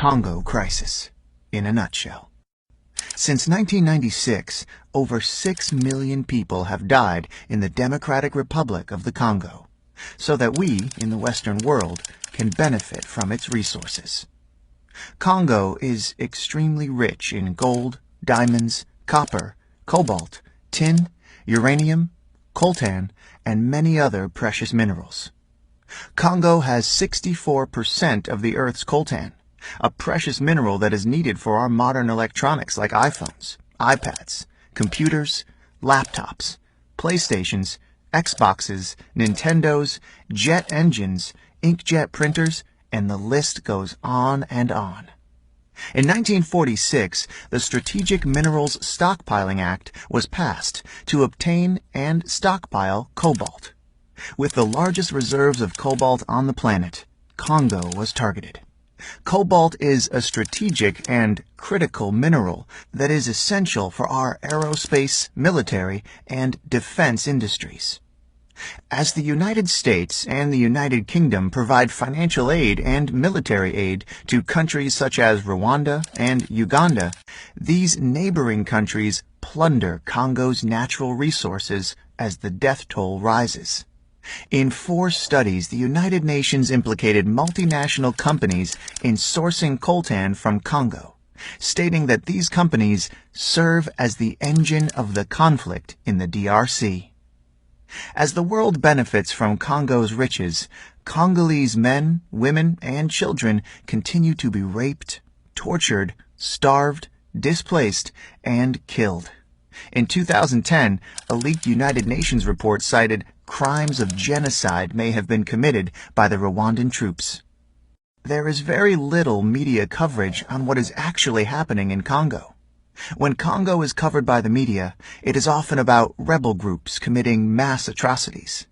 Congo crisis, in a nutshell. Since 1996, over 6 million people have died in the Democratic Republic of the Congo, so that we, in the Western world, can benefit from its resources. Congo is extremely rich in gold, diamonds, copper, cobalt, tin, uranium, coltan, and many other precious minerals. Congo has 64% of the Earth's coltan, a precious mineral that is needed for our modern electronics like iPhones, iPads, computers, laptops, PlayStations, Xboxes, Nintendos, jet engines, inkjet printers, and the list goes on and on. In 1946, the Strategic Minerals Stockpiling Act was passed to obtain and stockpile cobalt. With the largest reserves of cobalt on the planet, Congo was targeted. Cobalt is a strategic and critical mineral that is essential for our aerospace, military, and defense industries. As the United States and the United Kingdom provide financial aid and military aid to countries such as Rwanda and Uganda, these neighboring countries plunder Congo's natural resources as the death toll rises. In 4 studies, the United Nations implicated multinational companies in sourcing coltan from Congo, stating that these companies serve as the engine of the conflict in the DRC. As the world benefits from Congo's riches, Congolese men, women, and children continue to be raped, tortured, starved, displaced, and killed. In 2010, a leaked United Nations report cited crimes of genocide may have been committed by the Rwandan troops. There is very little media coverage on what is actually happening in Congo. When Congo is covered by the media, it is often about rebel groups committing mass atrocities.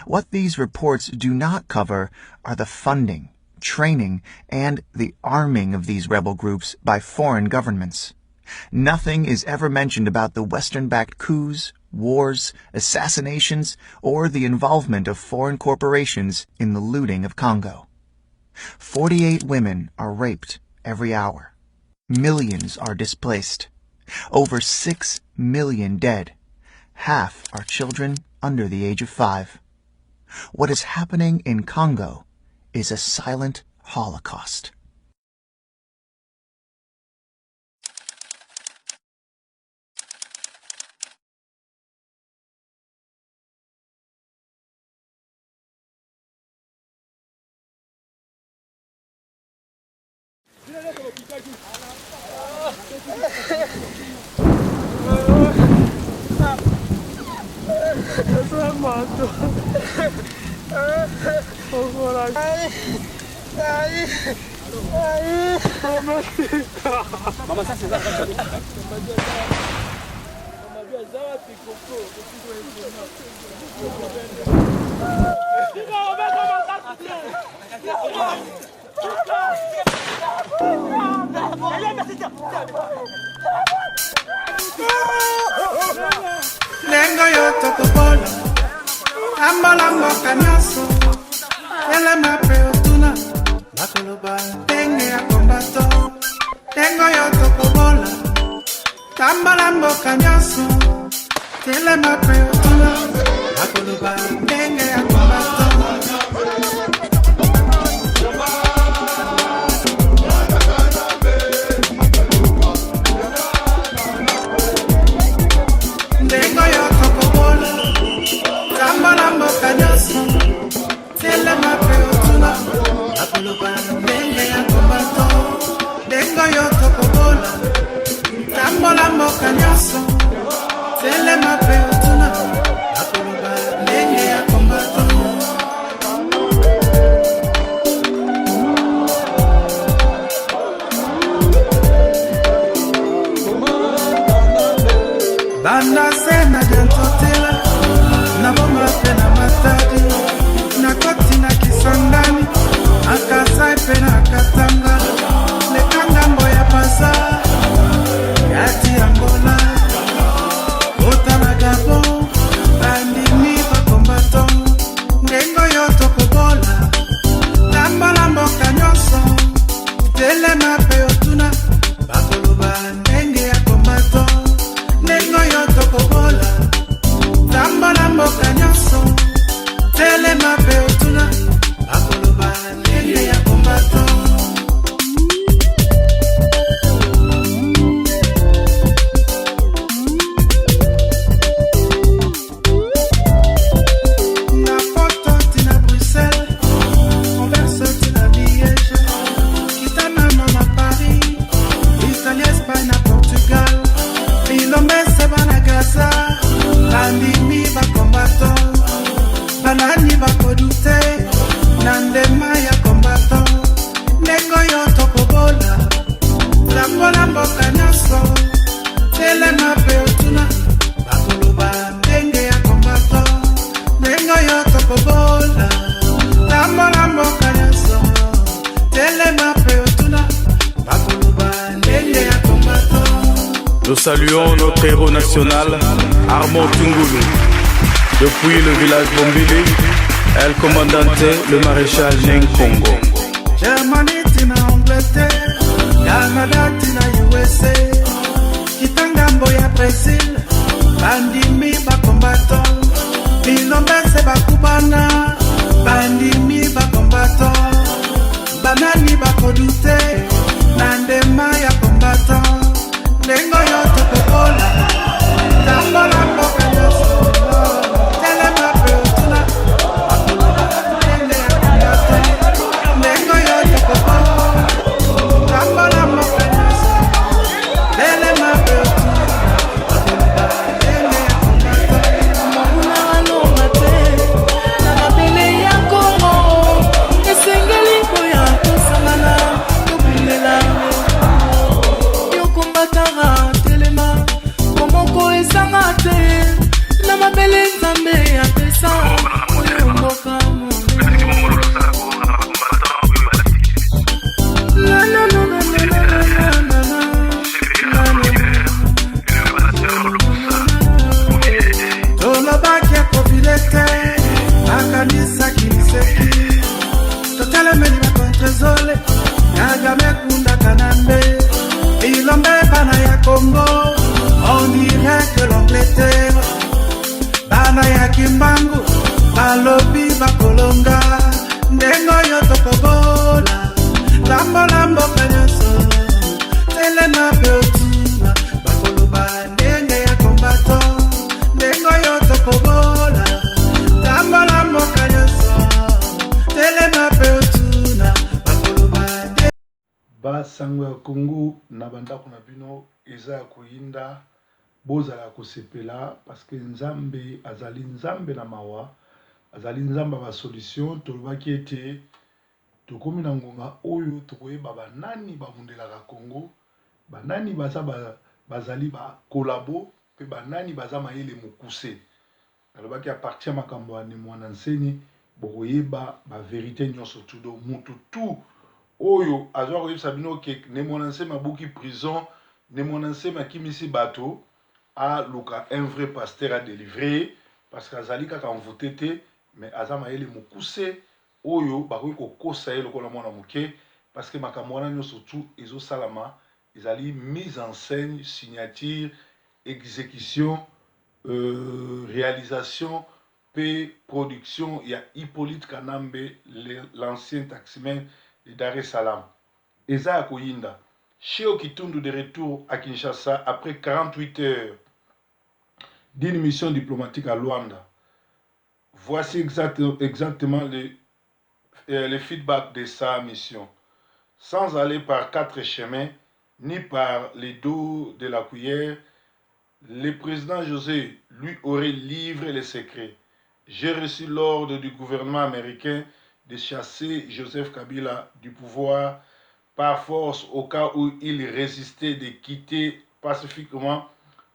What these reports do not cover are the funding, training, and the arming of these rebel groups by foreign governments. Nothing is ever mentioned about the Western-backed coups, wars, assassinations, or the involvement of foreign corporations in the looting of Congo. 48 women are raped every hour. Millions are displaced. Over 6 million dead. Half are children under the age of 5. What is happening in Congo is a silent holocaust. Lengo yo tokobola ambalambo kanyaso ele mape otuna nakoloba tenge ya kombato. Lengo yo tokobola ambalambo kanyaso ele mape otuna nakoloba tenge ya kombato. Banda sena dentotela na bomba pena matadi na koti na kisangani akasai pena katanga lekanga mboya pasa yati Angola otana Gabon bandimi bakombato ndengo yo tokobola lamba lambo kanyoso telema saluons notre héros national, Armand Tungulu. Depuis le village Bombili, El Comandante, le maréchal Neng Congo. Germany tina Angleterre, Canada tina USA, Kitangambo ya Brazil, bandimi bakombato, bilombese bakubana, bandimi bakombato, banani bakodute, nandema ya kombato, lengo yote kokola, tambola mboka nyoso, telema peotuna, akolola, nende ya kombato, lengo yote kokola, tambola mboka nyoso, telema peotuna, akolola, nende ya kombato. Mabuna alonga te, na mabele ya Kongo, esengeli koya kosangana, tobulela yokombataka telema, komoko esanga te, na mabele nzambe ya pesa, oyo mboka Tolobaki akofilete akanisa kiliseki totelemeli bakontrezole Kagame kanambe ilombe bana ya Congo on dirait que l'Angleterre bana ya Kimbangu balobi bakolonga ndengo yo tokobola lambola mboka nyonso telema beotuna bakoloba ndenge ya kombato ndengo yo tokobola lambola mboka nyonso telema beotuna bakoloba ndenge basango ya Congo na bandako na bino eza ya koyinda bozala kosepela parce que nzambe azali nzambe na mawa azali nzambe ba solution tolobaki ete tokomi na ngonga oyo tokoyeba banani bamundelaka Congo banani bazali ba kolabo pe banani baza mayele mokuse alobaki a partir ya makambo ya mwana nseni bokoyeba ba vérité nyonso tudo mutu tu oyo azwa koyebisa bino ke ne mwana nseni abuki prison ne mwana nseni akimisi bato aluka un vrai pasteur a délivré parce que azali kaka mvute te mais aza mayele mokuse oyo bakoki kokosa ye lokola mwana moke parce que makambo wana nyonso tu ezosalama ezali mise en scène signature exécution réalisation pe production ya Hippolyte Kanambe l'ancien taximan de Dar es Salaam eza ya koyinda Cheo Kitundu de retour à Kinshasa après 48 heures d'une mission diplomatique à Luanda. Voici exactement le feedback de sa mission. Sans aller par quatre chemins, ni par les dos de la cuillère, le président José lui aurait livré les secrets. J'ai reçu l'ordre du gouvernement américain de chasser Joseph Kabila du pouvoir par force au cas où il résistait de quitter pacifiquement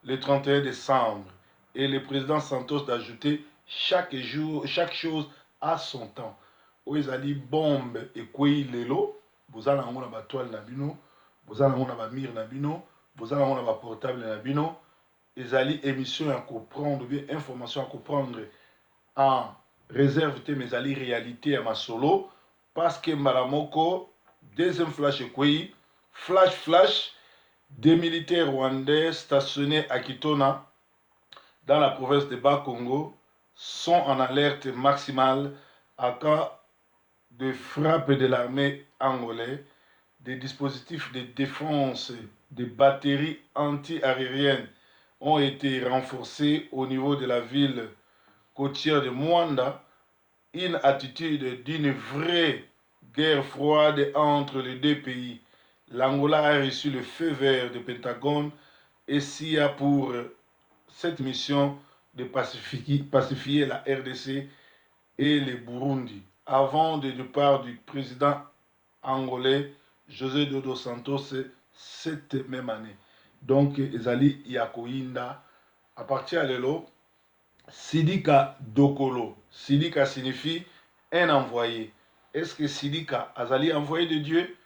le 31 décembre. Et le président Santos d'ajouter chaque chose à son temps. Oezali bombe et kwei lelo, bozala ngona ba toile na bino, bozala ngona ba mire na bino, bozala ngona ba portable na bino, ezali émission à comprendre bien information à comprendre en réserve te mais ali réalité à ma solo parce que malamoko deuxième flash kwei flash des militaires rwandais stationnés à Kitona dans la province de Bas-Congo sont en alerte maximale à cas de frappe de l'armée angolaise. Des dispositifs de défense des batteries anti-aériennes ont été renforcés au niveau de la ville côtière de Mwanda. Une attitude d'une vraie guerre froide entre les deux pays. L'Angola a reçu le feu vert du Pentagone et s'y a pour cette mission de pacifier la RDC et le Burundi. Avant le départ du président angolais José Dodo Santos cette même année. Donc, Ezali Yakoinda, à partir de là, Sidika Dokolo. Sidika signifie un envoyé. Est-ce que Sidika Azali envoyé de Dieu?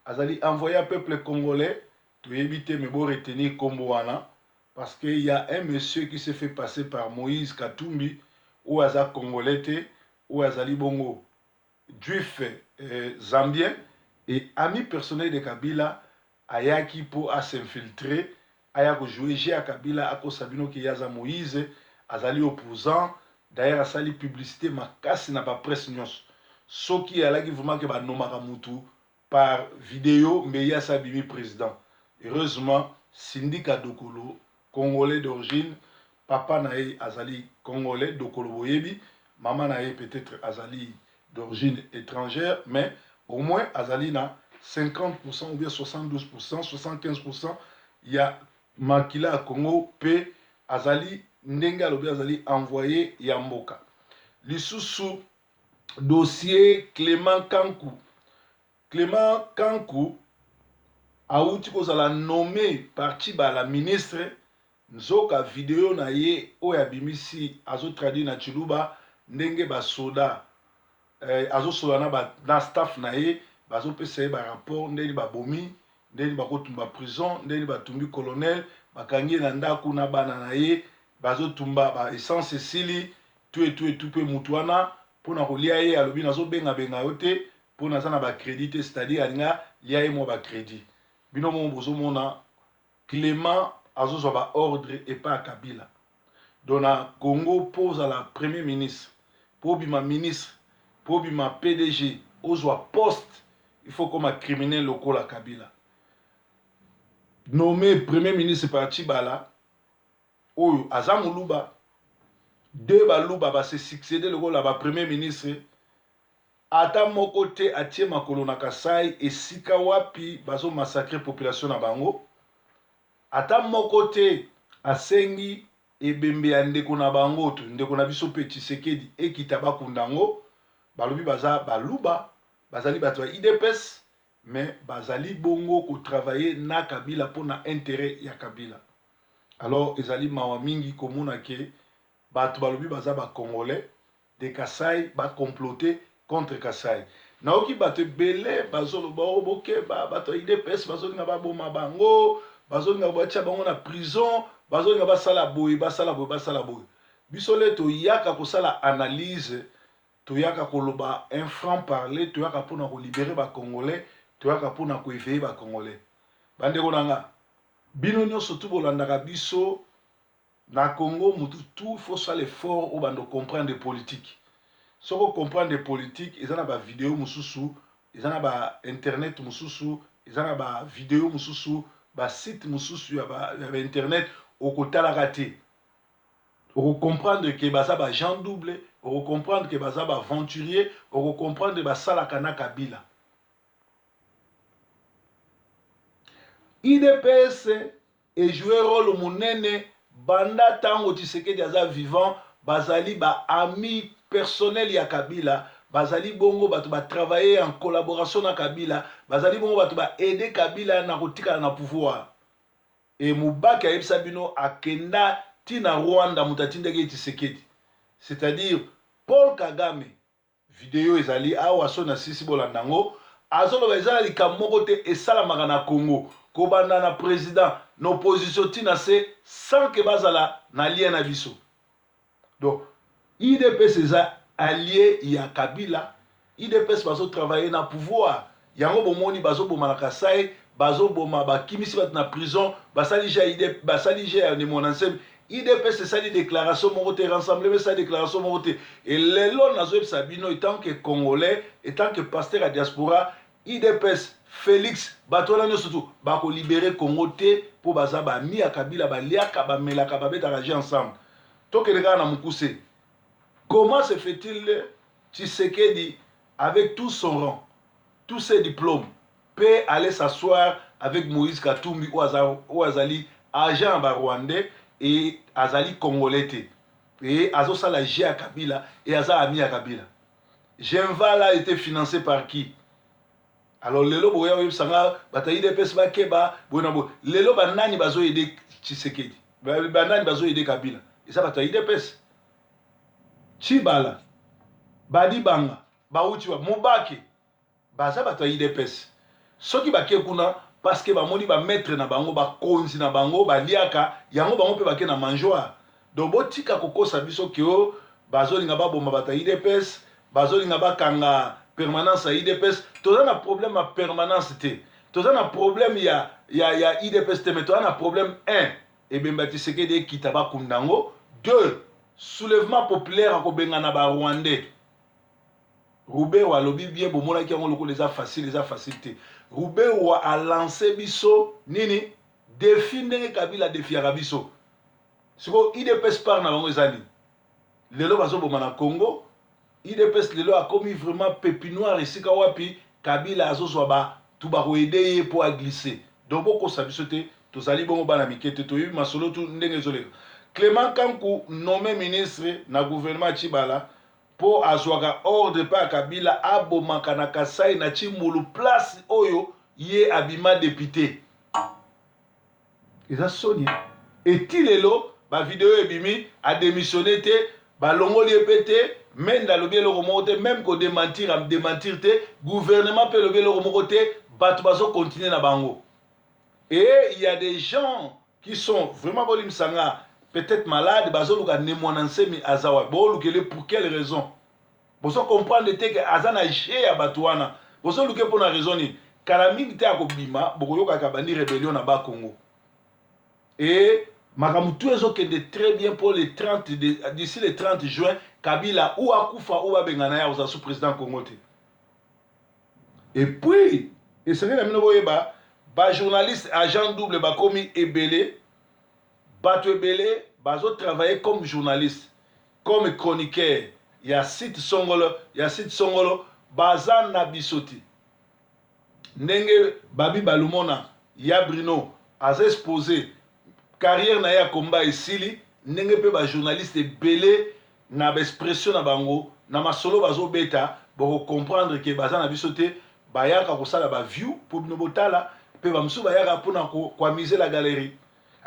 Azali envoyé au peuple congolais? Tu évites, mais bon retenir Komboana. parce qu'il y a un monsieur qui s'est fait passer par Moïse Katumbi, ou Aza Congolais, ou Azali Bongo, juif zambien, et ami personnel de Kabila, ayaki pour s'infiltrer, ayako jouer à Kabila, ako Sabino qui yaza Moïse, Azali opposant, d'ailleurs Azali publicité, ma casse n'a pas presse nyos. Ce qui est là qui vraiment que ba nomaka mutu par vidéo, mais il y a Sabimi président. Heureusement, Syndicat Dokolo, Congolais d'origine, papa nae Azali Congolais, Dokolo Boyebi, maman nae peut-être Azali d'origine étrangère, mais au moins Azali na 50% ou bien 72%, 75%, il y a Makila à Congo, P. Azali, Ndenga Lobi Azali envoyé Yamboka. L'issous dossier Clément Kankou. Clément Kankou a outi kozala nommé parti ba la ministre nzoka vidéo na ye oya bimisi azo traduit na chiluba ndenge ba soda azo soda na staff na ye bazo pesa ba rapport ndenge ba bomi ndenge ba kotumba prison ndenge ba tumbi colonel bakangi na ndaku na bana na ye bazo tumba ba essence esili tout pe mutuana pona kolia ye alobi nazo benga yote pona sana ba crédit c'est-à-dire alinga lia ye mo ba crédit bino mo bozo mona Clément azozwa ba ordre et pas Kabila. Donc na Congo pose à la premier ministre, pour bima ministre, pour bima PDG, ozwa poste, il faut comme un criminel local à Kabila. Nommé premier ministre par Chibala, oyo Azamuluba, deux baluba va se succéder le rôle à premier ministre. Ata moko te atie makolo na Kasai et sika wapi bazo massacrer population na bango. Ata moko te asengi ebembe ya ndeko na bango to ndeko na biso pe Tshisekedi ekita bakundango balobi baza baluba bazali bato ya IDPS mais bazali bongo ko travailler na Kabila pona intérêt ya Kabila. Alors ezali mawa mingi komona ke bato balobi baza ba Congolais de Kasai ba comploter contre Kasai. Naoki bato belé bazolo ba oboke ba bato IDPS bazoli na ba boma bango bazoli na batia bango na prison bazoli na basala boy basala boy biso le to yaka ko sala analyse to yaka ko loba un franc parler to yaka pona ko libérer ba Congolais to yaka pona ko éveiller ba Congolais bande ko nanga bino nyonso tu bolandaka biso na Congo mutu tout faut faire l'effort au bando comprendre des politiques. Si on comprend des politiques, ils ont des vidéos mususu, ils ont des internet mususu, ils ont des vidéos mususu, des sites mususu, des internet au côté la raté. On comprendre que baza ba gens double, on comprendre que baza ba aventurier, on comprendre que sala kana Kabila. IDPS et jouer rôle monene banda tango Tshisekedi aza vivant, bazali ba ami personnel ya Kabila, bazali bongo bato ba travailler en collaboration na Kabila, bazali bongo bato ba aider Kabila na kotika na pouvoir. Et Mubaki ayebisa bino akenda tina Rwanda mutatindaki Tshisekedi. C'est-à-dire Paul Kagame vidéo ezali awa so na sisi bolandango azolo bazali likamoko te esalamaka na Congo kobanda na président na opposition tina se sans que bazala na lien na biso. Donc IDPS eza allié ya Kabila, IDPS bazo travailler na pouvoir. Yango bomoni bazo boma na Kasai, bazo boma ba kimisi bat na prison, basali ja IDP, basali ja ne mon ensemble. IDPS c'est ça des déclarations monté ensemble mais ça déclaration monté. Et lelo nazo Sabino étant que Congolais, étant que pasteur à diaspora, IDPS Félix batola nyo surtout ba ko libérer Congo te pour baza ba mi ya Kabila ba liaka ba melaka ba beta rager ensemble. Toke rega na mukuse. Comment se fait-il Tshisekedi, avec tout son rang, tous ses diplômes, peut aller s'asseoir avec Moïse Katumbi ou Azali, agent rwandais et Azali congolais et Azosa la G à Kabila et Aza ami à Kabila. Genval a été financé par qui? Alors lelo boya web sanga batayi de pes ba keba bona bo lelo banani bazo aider Tshisekedi. Banani bazo aider Kabila. Et ça batayi de pes. Chibala, Badibanga, Bauchiwa, Mubaki, Baza bato IDPS. Soki baké kuna parce que bamoni ba maître na bango ba konzi na bango ba liaka yango bango pe ba ke na manjoa donc botika kokosa biso ke o bazolinga ba bomba bata IDPS bazolinga ba kanga permanence à IDPS toza na problème à permanence te toza na problème ya IDPS te mais toza na problème 1 et Bemba Tshisekedi kitaba kundango 2 soulèvement populaire à kobenga na ba Rwandais Roubert a lobby bien pour moi qui ont le les a facilité. Roubert a lancé biso nini défi ndenge Kabila défi arabiso. Siko IDPS par na bango ezali. Lelo bazo boma na Congo, IDPS lelo a commis vraiment pépinoire ici ka wapi Kabila azozwa ba tu ba ko aider pour a glisser. Donc boko sabiso te tozali bongo bana mikete to yu masolo tu ndenge zoleka. Clément Kankou nommé ministre na gouvernement Chibala pour azwaka ordre pa Kabila abomaka na Kasai na Chimulu place oyo ye abima député. Eza soni. Et tilelo ba vidéo ebimi a démissionné te ba longoli epete même dans le bien le remonter même ko démentir te gouvernement peut le bien le remonter batu bazo continuer na bango. Et il y a des gens qui sont vraiment bolim sanga peut-être malade bazo luka nemonanse mi azawa bo lukele pour quelle raison bozo comprendre que azana gé ya batwana bozo luke pour na raison ni kala mingi te akobima bokoyoka ka bandi rébellion na ba Congo et makamutu ezokende très bien pour les 30 d'ici le 30 juin Kabila ou akufa ou babengana ya oza sous président Congo te et puis et c'est la mino boyeba ba journaliste agent double ba komi ebele bato ebele bazo travailler comme journaliste comme chroniqueur ya site songolo baza na bisoti ndenge babi balumona ya Bruno aza exposé carrière na ya combat esili ndenge pe ba journaliste ebele na ba expression na bango na masolo bazo beta boko comprendre que baza na bisoti bayaka kosala ba view pour bino botala pe ba msu bayaka pona kwa miser la galerie.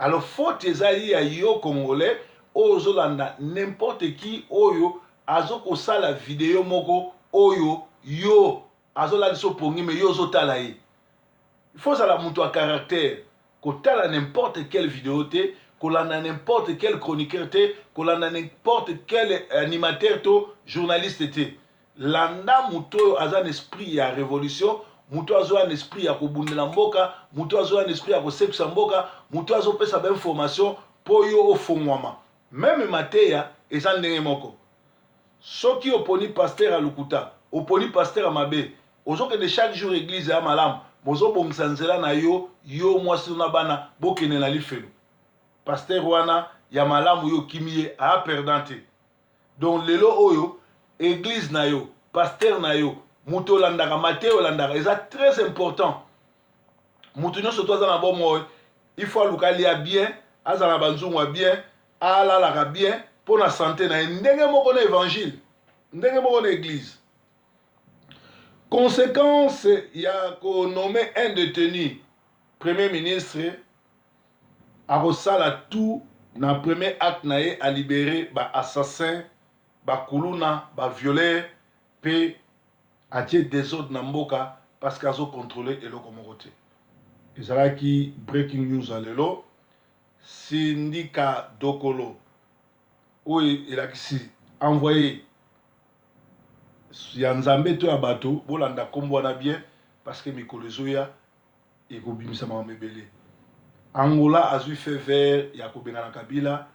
Alors faute ezali ya yo congolais ozolanda n'importe qui oyo azoko sala vidéo moko oyo yo azola so pongi mais yo zotala ye. Il faut ça la mutu à caractère kotala n'importe quelle vidéo te kolanda n'importe quel chroniqueur te kolanda n'importe quel animateur to journaliste te landa mutu aza un esprit ya révolution mutu azo un esprit ya kobundela mboka mutu azo un esprit ya kosekisa mboka mutu azo pesa ba information po yo ofongwama même mateya eza ndenge moko soki oponi pasteur à Lukuta oponi pasteur à Mabe ozokende chaque jour église ya malamu bozobongisa nzela na yo mwasi na bana bokende na lifelo pasteur wana ya malamu yo kimie a perdante donc lelo oyo église na yo pasteur na yo mutu olandaka Mateo olandaka eza très important mutu nyonso to aza na bomo il faut aluka lia bien aza na banzungu bien alalaka bien pour la santé na ndenge moko na évangile ndenge moko na église. Conséquence il y a qu'on nommé un détenu premier ministre a resala tout na premier acte na ye a libéré ba assassin ba kuluna ba violeur pe a tie désordre na mboka parce qu'azo contrôler eloko moko te. Ezalaki breaking news à lelo Sindika Dokolo oui il a envoyé ya nzambe to ya bato bolanda kombo na bien parce que mikolo zoya ekobimisa mamebele Angola azui fait vert ya kobenga na Kabila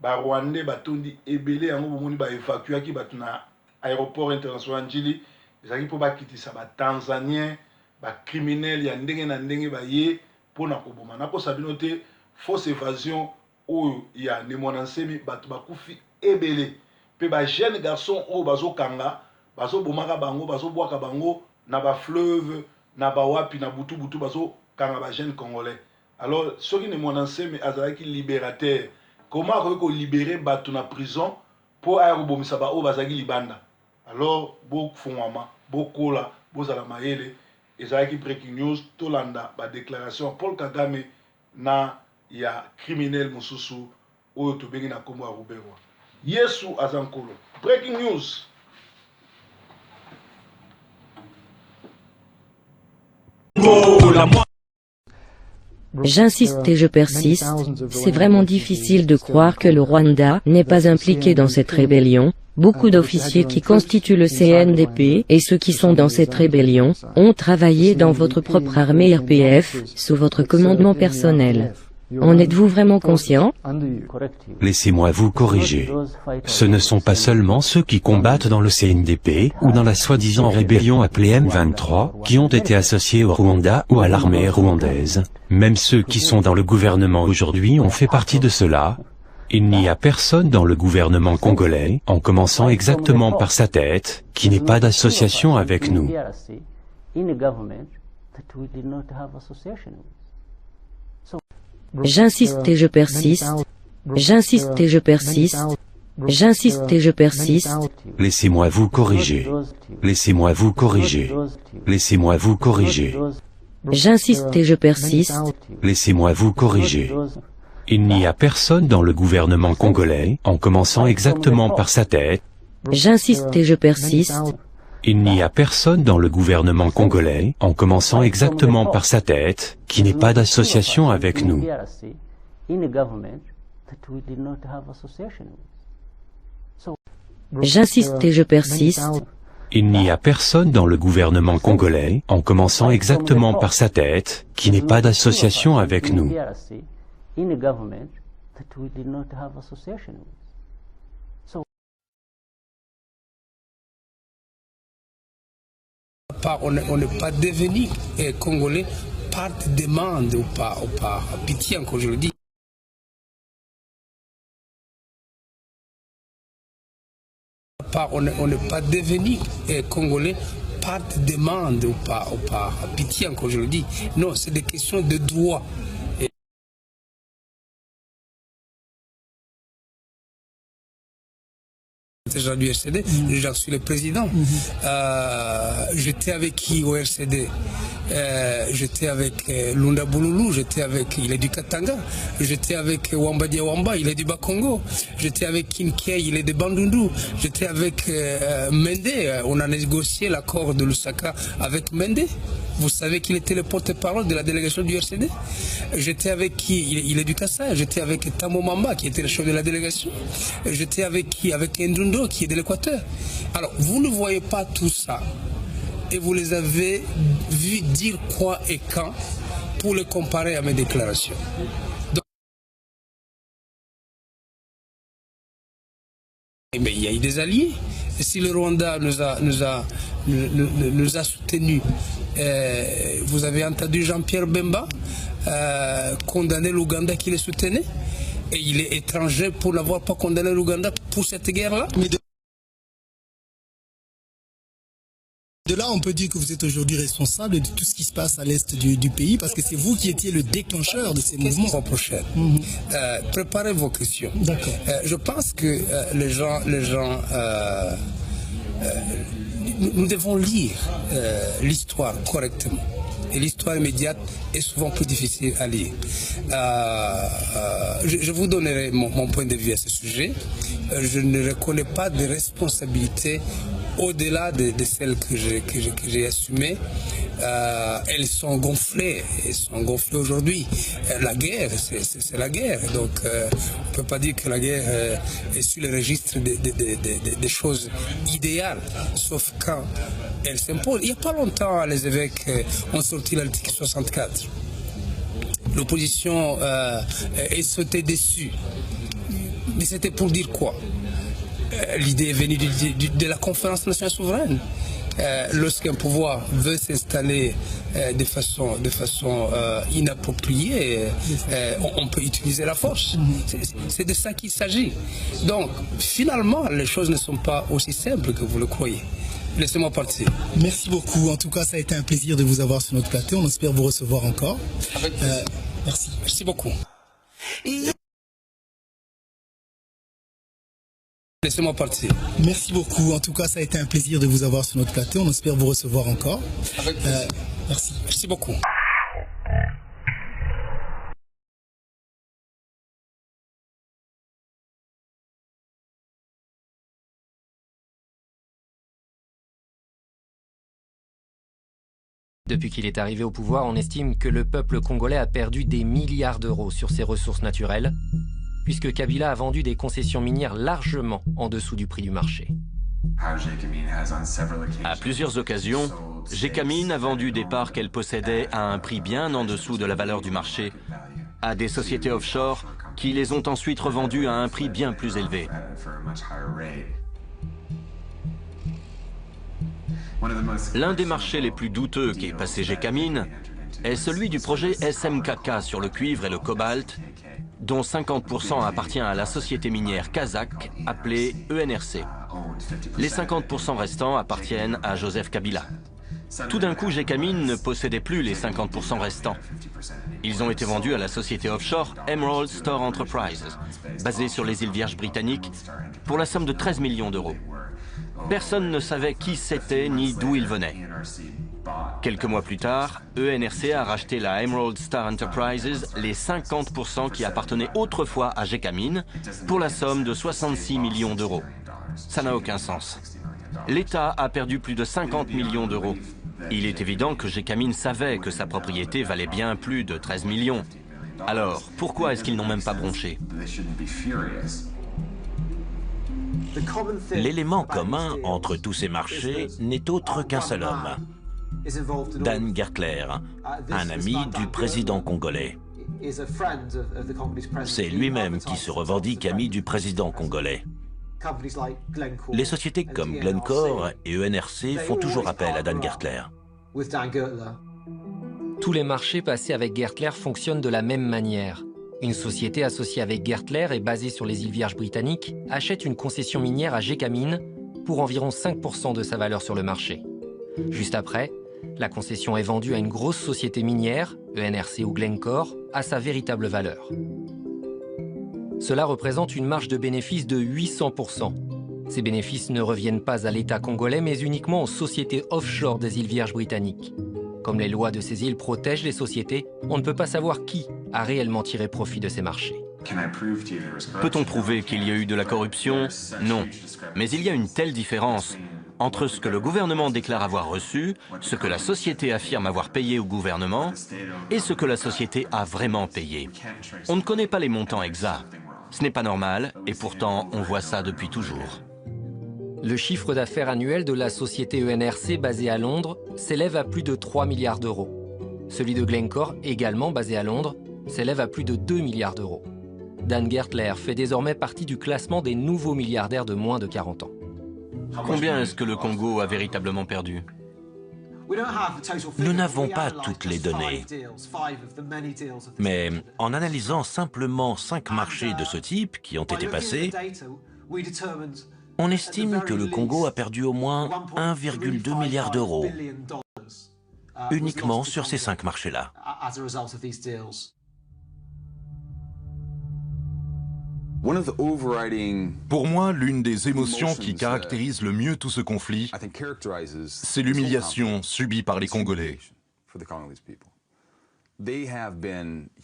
ba Rwandais batondi ebele yango bomoni ba évacuer ki bato na aéroport international Njili ezaki po bakitisa ba Tanzanien ba criminel ya ndenge na ndenge ba ye pona koboma na ko sabino te fausse évasion oyo ya nemonansemi bato bakufi ebele pe ba jeune garçon oyo bazokanga bazobomaka bango bazobwaka bango na ba fleuve na ba wapi na butu bazokanga ba jeune congolais. Alors soki nemonansemi azalaki libérateur comment akoki kolibérer bato na prison po aya kobomisa ba oyo bazalaki libanda. Alors bofungwama bokola bozala mayele ezalaki breaking news tolanda ba déclaration Paul Kagame na ya criminel mususu oyo tobengi na kombo ya Ruberwa Yesu azankolo. Breaking news. J'insiste et je persiste, c'est vraiment difficile de croire que le Rwanda n'est pas impliqué dans cette rébellion. Beaucoup d'officiers qui constituent le CNDP et ceux qui sont dans cette rébellion ont travaillé dans votre propre armée RPF, sous votre commandement personnel. En êtes-vous vraiment conscient? Laissez-moi vous corriger. Ce ne sont pas seulement ceux qui combattent dans le CNDP ou dans la soi-disant rébellion appelée M23 qui ont été associés au Rwanda ou à l'armée rwandaise. Même ceux qui sont dans le gouvernement aujourd'hui ont fait partie de cela. Il n'y a personne dans le gouvernement congolais, en commençant exactement par sa tête, qui n'ait pas d'association avec nous. J'insiste et je persiste. J'insiste et je persiste. J'insiste et je persiste. Laissez-moi vous corriger. Laissez-moi vous corriger. Laissez-moi vous corriger. J'insiste et je persiste. Laissez-moi vous corriger. Il n'y a personne dans le gouvernement congolais, en commençant exactement par sa tête. J'insiste et je persiste. Il n'y a personne dans le gouvernement congolais, en commençant exactement par sa tête, qui n'ait pas d'association avec nous. J'insiste et je persiste. Il n'y a personne dans le gouvernement congolais, en commençant exactement par sa tête, qui n'ait pas d'association avec nous. On n'est pas devenu congolais par demande ou par pitié, encore je le dis. On n'est pas devenu congolais par demande ou par pitié, encore je le dis. Non, c'est des questions de droit. Déjà du RCD, j'en suis le président. J'étais avec qui au RCD? J'étais avec Lunda Bouloulou, j'étais avec, il est du Katanga, j'étais avec Wamba Diawamba, il est du Bakongo, j'étais avec Kinkei, il est de Bandundu, j'étais avec Mende, on a négocié l'accord de Lusaka avec Mende. Vous savez qu'il était le porte-parole de la délégation du RCD. J'étais avec qui? Il est du Kassai. J'étais avec Tamo Mamba, qui était le chef de la délégation. J'étais avec qui? Avec Ndundo, qui est de l'Équateur. Alors, vous ne voyez pas tout ça. Et vous les avez vus dire quoi et quand pour le comparer à mes déclarations. Donc, mais il y a eu des alliés. Et si le Rwanda nous a soutenus, vous avez entendu Jean-Pierre Bemba condamner l'Ouganda qui les soutenait, et il est étranger pour n'avoir pas condamné l'Ouganda pour cette guerre-là. De là, on peut dire que vous êtes aujourd'hui responsable de tout ce qui se passe à l'est du pays, parce que c'est vous qui étiez le déclencheur de ces mouvements. Prochaine. Préparez vos questions. D'accord. Je pense que les gens nous devons lire l'histoire correctement. Et l'histoire immédiate est souvent plus difficile à lire. Je vous donnerai mon point de vue à ce sujet. Je ne reconnais pas de responsabilité au-delà de celles que j'ai assumées. Elles sont gonflées aujourd'hui. La guerre, c'est la guerre. Donc, on ne peut pas dire que la guerre est sur le registre des choses idéales, sauf quand elle s'impose. Il n'y a pas longtemps, les évêques ont sorti l'article 64. L'opposition est sautée dessus. Mais c'était pour dire quoi? L'idée est venue de la conférence nationale souveraine. Lorsqu'un pouvoir veut s'installer de façon inappropriée, on peut utiliser la force. C'est de ça qu'il s'agit. Donc, finalement, les choses ne sont pas aussi simples que vous le croyez. Laissez-moi partir. Merci beaucoup. En tout cas, ça a été un plaisir de vous avoir sur notre plateau. On espère vous recevoir encore. Merci. Merci beaucoup. Laissez-moi partir. Merci beaucoup. En tout cas, ça a été un plaisir de vous avoir sur notre plateau. On espère vous recevoir encore. Merci. Merci beaucoup. Depuis qu'il est arrivé au pouvoir, on estime que le peuple congolais a perdu des milliards d'euros sur ses ressources naturelles, puisque Kabila a vendu des concessions minières largement en dessous du prix du marché. À plusieurs occasions, Gécamine a vendu des parts qu'elle possédait à un prix bien en dessous de la valeur du marché à des sociétés offshore qui les ont ensuite revendues à un prix bien plus élevé. L'un des marchés les plus douteux qu'ait passé Gécamine est celui du projet SMKK sur le cuivre et le cobalt, dont 50% appartient à la société minière kazakh appelée ENRC. Les 50% restants appartiennent à Joseph Kabila. Tout d'un coup, Gécamine ne possédait plus les 50% restants. Ils ont été vendus à la société offshore Emerald Star Enterprises, basée sur les îles Vierges britanniques, pour la somme de 13 millions d'euros. Personne ne savait qui c'était ni d'où il venait. Quelques mois plus tard, ENRC a racheté la Emerald Star Enterprises, les 50% qui appartenaient autrefois à Gécamine, pour la somme de 66 millions d'euros. Ça n'a aucun sens. L'État a perdu plus de 50 millions d'euros. Il est évident que Gécamine savait que sa propriété valait bien plus de 13 millions. Alors, pourquoi est-ce qu'ils n'ont même pas bronché? L'élément commun entre tous ces marchés n'est autre qu'un seul homme. Dan Gertler, un ami du président congolais. C'est lui-même qui se revendique ami du président congolais. Les sociétés comme Glencore et ENRC font toujours appel à Dan Gertler. Tous les marchés passés avec Gertler fonctionnent de la même manière. Une société associée avec Gertler et basée sur les îles Vierges britanniques achète une concession minière à Gécamine pour environ 5% de sa valeur sur le marché. Juste après, la concession est vendue à une grosse société minière, ENRC ou Glencore, à sa véritable valeur. Cela représente une marge de bénéfice de 800%. Ces bénéfices ne reviennent pas à l'État congolais, mais uniquement aux sociétés offshore des îles Vierges britanniques. Comme les lois de ces îles protègent les sociétés, on ne peut pas savoir qui a réellement tiré profit de ces marchés. Peut-on prouver qu'il y a eu de la corruption? Non. Mais il y a une telle différence entre ce que le gouvernement déclare avoir reçu, ce que la société affirme avoir payé au gouvernement, et ce que la société a vraiment payé. On ne connaît pas les montants exacts. Ce n'est pas normal, et pourtant on voit ça depuis toujours. Le chiffre d'affaires annuel de la société ENRC basée à Londres s'élève à plus de 3 milliards d'euros. Celui de Glencore, également basé à Londres, s'élève à plus de 2 milliards d'euros. Dan Gertler fait désormais partie du classement des nouveaux milliardaires de moins de 40 ans. Combien est-ce que le Congo a véritablement perdu? Nous n'avons pas toutes les données. Mais en analysant simplement 5 marchés de ce type qui ont été passés, on estime que le Congo a perdu au moins 1,2 milliard d'euros, uniquement sur ces 5 marchés-là. Pour moi, l'une des émotions qui caractérise le mieux tout ce conflit, c'est l'humiliation subie par les Congolais.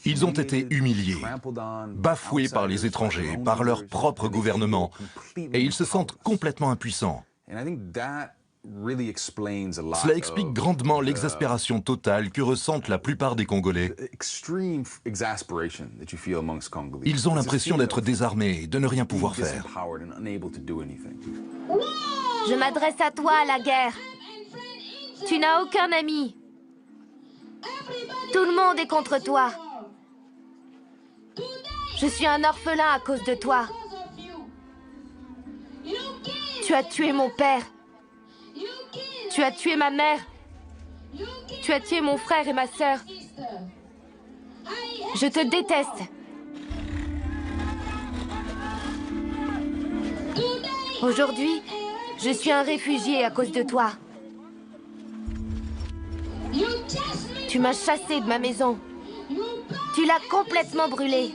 Ils ont été humiliés, bafoués par les étrangers, par leur propre gouvernement, et ils se sentent complètement impuissants. Cela explique grandement l'exaspération totale que ressentent la plupart des Congolais. Ils ont l'impression d'être désarmés et de ne rien pouvoir faire. Je m'adresse à toi, la guerre. Tu n'as aucun ami. Tout le monde est contre toi. Je suis un orphelin à cause de toi. Tu as tué mon père. Tu as tué ma mère. Tu as tué mon frère et ma sœur. Je te déteste. Aujourd'hui, je suis un réfugié à cause de toi. Tu m'as chassé de ma maison. Tu l'as complètement brûlée.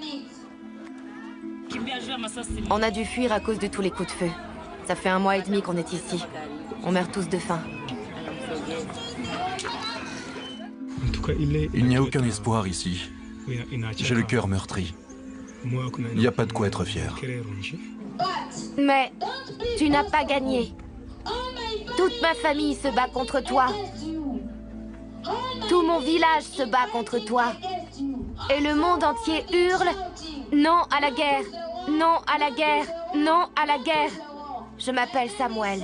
On a dû fuir à cause de tous les coups de feu. Ça fait 1 mois et demi qu'on est ici. On meurt tous de faim. Il n'y a aucun espoir ici. J'ai le cœur meurtri. Il n'y a pas de quoi être fier. Mais tu n'as pas gagné. Toute ma famille se bat contre toi. mon village se bat contre toi. Et le monde entier hurle « Non à la guerre! Non à la guerre! Non à la guerre !» Je m'appelle Samuel.